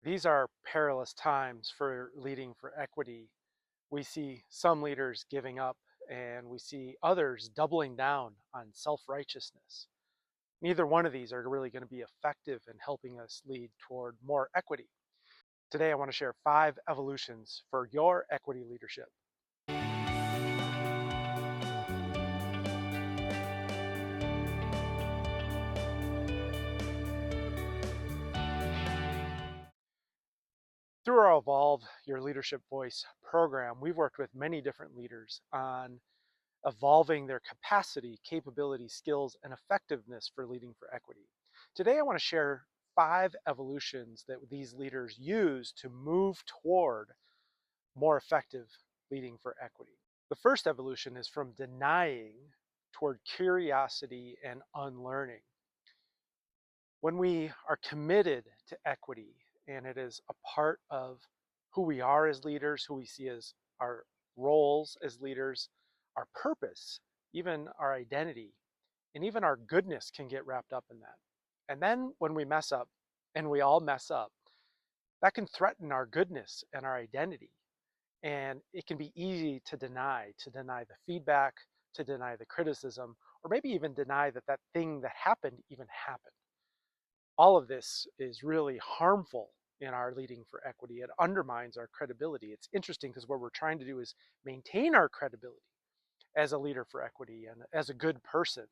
These are perilous times for leading for equity. We see some leaders giving up, and we see others doubling down on self-righteousness. Neither one of these are really going to be effective in helping us lead toward more equity. Today, I want to share 5 evolutions for your equity leadership. Through our Evolve Your Leadership Voice program, we've worked with many different leaders on evolving their capacity, capability, skills, and effectiveness for leading for equity. Today, I want to share 5 evolutions that these leaders use to move toward more effective leading for equity. The first evolution is from denying toward curiosity and unlearning. When we are committed to equity and it is a part of who we are as leaders, who we see as our roles as leaders, our purpose, even our identity, and even our goodness can get wrapped up in that. And then when we mess up, and we all mess up, that can threaten our goodness and our identity. And it can be easy to deny the feedback, to deny the criticism, or maybe even deny that that thing that happened even happened. All of this is really harmful in our leading for equity. It undermines our credibility. It's interesting because what we're trying to do is maintain our credibility as a leader for equity and as a good person.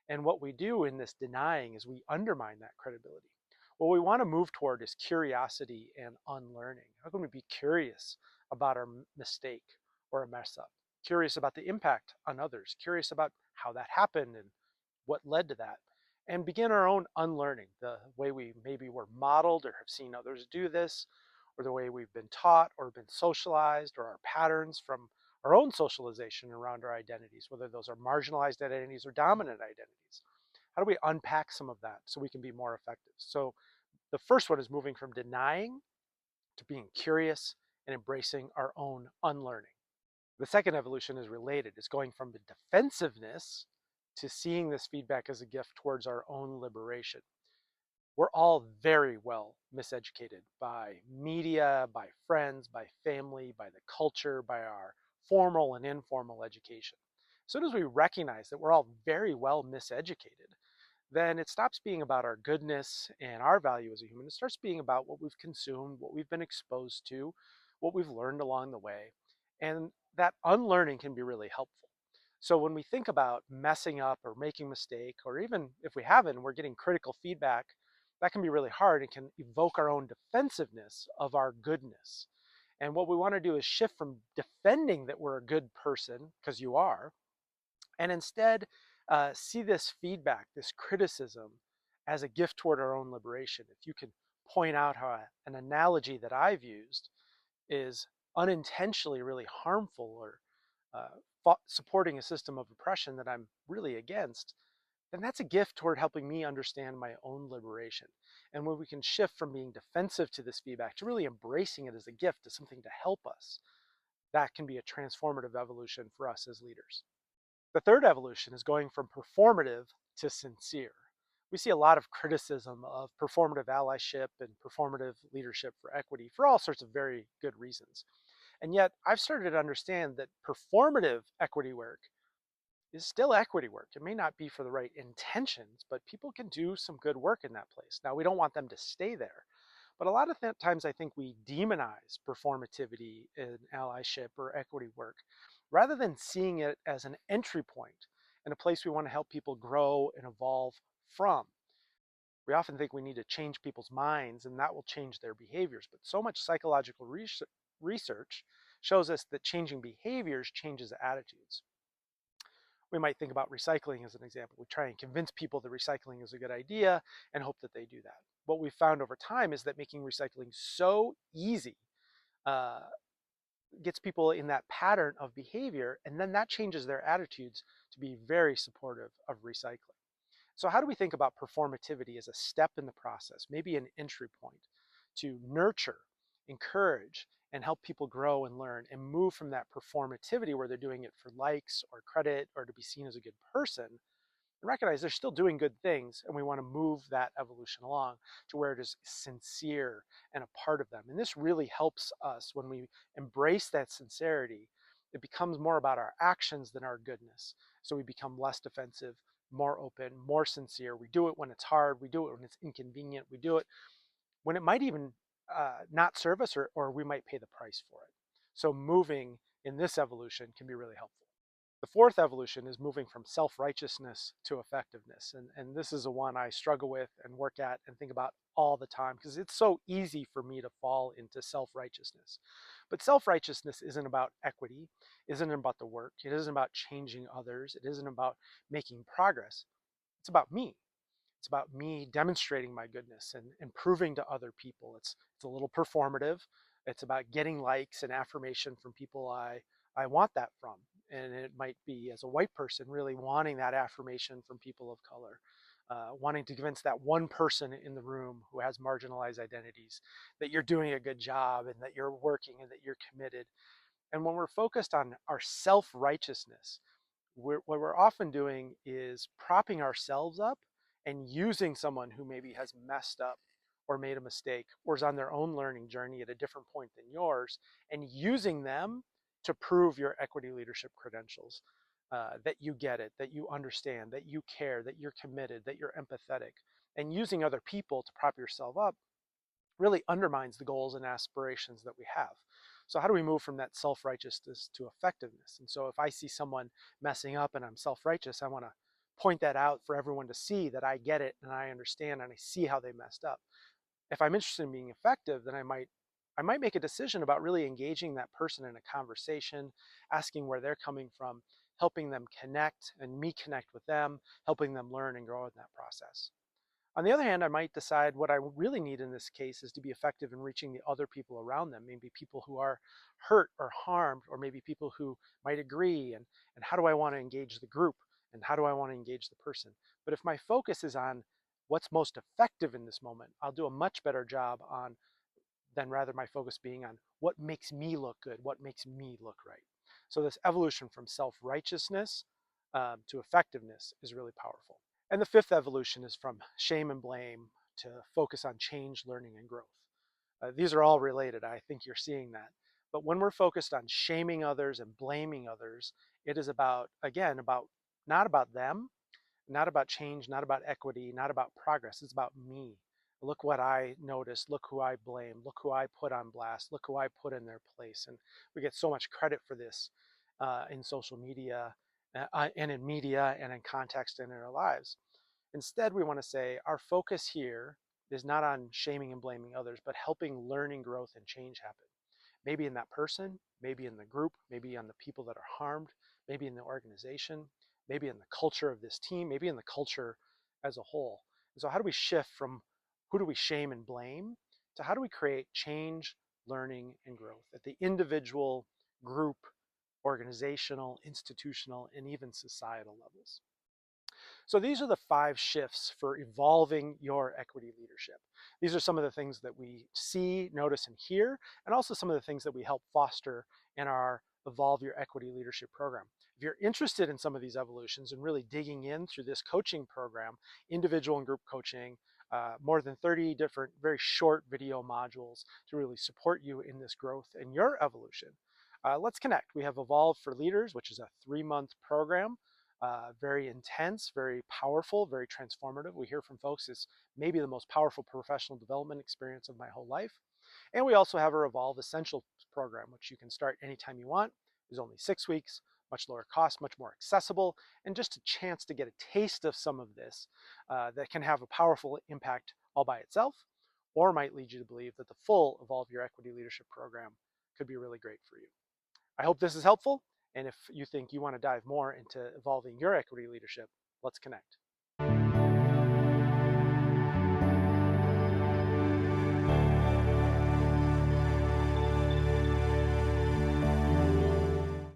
And what we do in this denying is we undermine that credibility. What we want to move toward is curiosity and unlearning. How can we be curious about our mistake or a mess up? Curious about the impact on others, curious about how that happened and what led to that, and begin our own unlearning, the way we maybe were modeled or have seen others do this, or the way we've been taught or been socialized, or our patterns from our own socialization around our identities, whether those are marginalized identities or dominant identities. How do we unpack some of that so we can be more effective? So the first one is moving from denying to being curious and embracing our own unlearning. The second evolution is related. It's going from the defensiveness to seeing this feedback as a gift towards our own liberation. We're all very well miseducated by media, by friends, by family, by the culture, by our formal and informal education. As soon as we recognize that we're all very well miseducated, then it stops being about our goodness and our value as a human. It starts being about what we've consumed, what we've been exposed to, what we've learned along the way. And that unlearning can be really helpful. So when we think about messing up or making a mistake, or even if we haven't, we're getting critical feedback, that can be really hard and can evoke our own defensiveness of our goodness. And what we want to do is shift from defending that we're a good person, because you are, and instead see this feedback, this criticism, as a gift toward our own liberation. If you can point out how an analogy that I've used is unintentionally really harmful or supporting a system of oppression that I'm really against, then that's a gift toward helping me understand my own liberation. And when we can shift from being defensive to this feedback to really embracing it as a gift, as something to help us, that can be a transformative evolution for us as leaders. The third evolution is going from performative to sincere. We see a lot of criticism of performative allyship and performative leadership for equity for all sorts of very good reasons. And yet, I've started to understand that performative equity work is still equity work. It may not be for the right intentions, but people can do some good work in that place. Now, we don't want them to stay there. But a lot of times I think we demonize performativity in allyship or equity work rather than seeing it as an entry point and a place we want to help people grow and evolve from. We often think we need to change people's minds and that will change their behaviors, but so much psychological research shows us that changing behaviors changes attitudes. We might think about recycling as an example. We try and convince people that recycling is a good idea and hope that they do that. What we've found over time is that making recycling so easy uh, gets people in that pattern of behavior, and then that changes their attitudes to be very supportive of recycling. So how do we think about performativity as a step in the process, maybe an entry point to nurture, encourage, and help people grow and learn and move from that performativity where they're doing it for likes or credit or to be seen as a good person and recognize they're still doing good things, and we want to move that evolution along to where it is sincere and a part of them. And this really helps us when we embrace that sincerity. It becomes more about our actions than our goodness. So we become less defensive, more open, more sincere. We do it when it's hard. We do it when it's inconvenient. We do it when it might even not serve us, or we might pay the price for it. So moving in this evolution can be really helpful. The fourth evolution is moving from self-righteousness to effectiveness. And this is a one I struggle with and work at and think about all the time because it's so easy for me to fall into self-righteousness. But self-righteousness isn't about equity, isn't about the work, it isn't about changing others, it isn't about making progress. It's about me. It's about me demonstrating my goodness and proving to other people. It's a little performative. It's about getting likes and affirmation from people I want that from. And it might be, as a white person, really wanting that affirmation from people of color, wanting to convince that one person in the room who has marginalized identities that you're doing a good job and that you're working and that you're committed. And when we're focused on our self-righteousness, what we're often doing is propping ourselves up and using someone who maybe has messed up or made a mistake or is on their own learning journey at a different point than yours, and using them to prove your equity leadership credentials, that you get it, that you understand, that you care, that you're committed, that you're empathetic. And using other people to prop yourself up really undermines the goals and aspirations that we have. So how do we move from that self-righteousness to effectiveness? And so if I see someone messing up and I'm self-righteous, I want to point that out for everyone to see that I get it and I understand and I see how they messed up. If I'm interested in being effective, then I might make a decision about really engaging that person in a conversation, asking where they're coming from, helping them connect and me connect with them, helping them learn and grow in that process. On the other hand, I might decide what I really need in this case is to be effective in reaching the other people around them, maybe people who are hurt or harmed, or maybe people who might agree. And how do I want to engage the group? And how do I want to engage the person? But if my focus is on what's most effective in this moment, I'll do a much better job on than rather my focus being on what makes me look good, what makes me look right. So this evolution from self-righteousness to effectiveness is really powerful. And the fifth evolution is from shame and blame to focus on change, learning, and growth. These are all related. I think you're seeing that. But when we're focused on shaming others and blaming others, it is about, again, about not about them, not about change, not about equity, not about progress. It's about me. Look what I noticed. Look who I blame. Look who I put on blast. Look who I put in their place. And we get so much credit for this in social media and in media and in context and in our lives. Instead, we want to say our focus here is not on shaming and blaming others, but helping learning, growth, and change happen. Maybe in that person, maybe in the group, maybe on the people that are harmed, maybe in the organization, maybe in the culture of this team, maybe in the culture as a whole. And so, how do we shift from who do we shame and blame to how do we create change, learning, and growth at the individual, group, organizational, institutional, and even societal levels? So these are the 5 shifts for evolving your equity leadership. These are some of the things that we see, notice, and hear, and also some of the things that we help foster in our Evolve Your Equity Leadership program. If you're interested in some of these evolutions and really digging in through this coaching program, individual and group coaching, more than 30 different very short video modules to really support you in this growth and your evolution. Let's connect. We have Evolve for Leaders, which is a 3-month program, very intense, very powerful, very transformative. We hear from folks it's maybe the most powerful professional development experience of my whole life. And we also have our Evolve Essentials program, which you can start anytime you want. It's only 6 weeks, much lower cost, much more accessible, and just a chance to get a taste of some of this that can have a powerful impact all by itself, or might lead you to believe that the full Evolve Your Equity Leadership program could be really great for you. I hope this is helpful. And if you think you want to dive more into evolving your equity leadership, let's connect.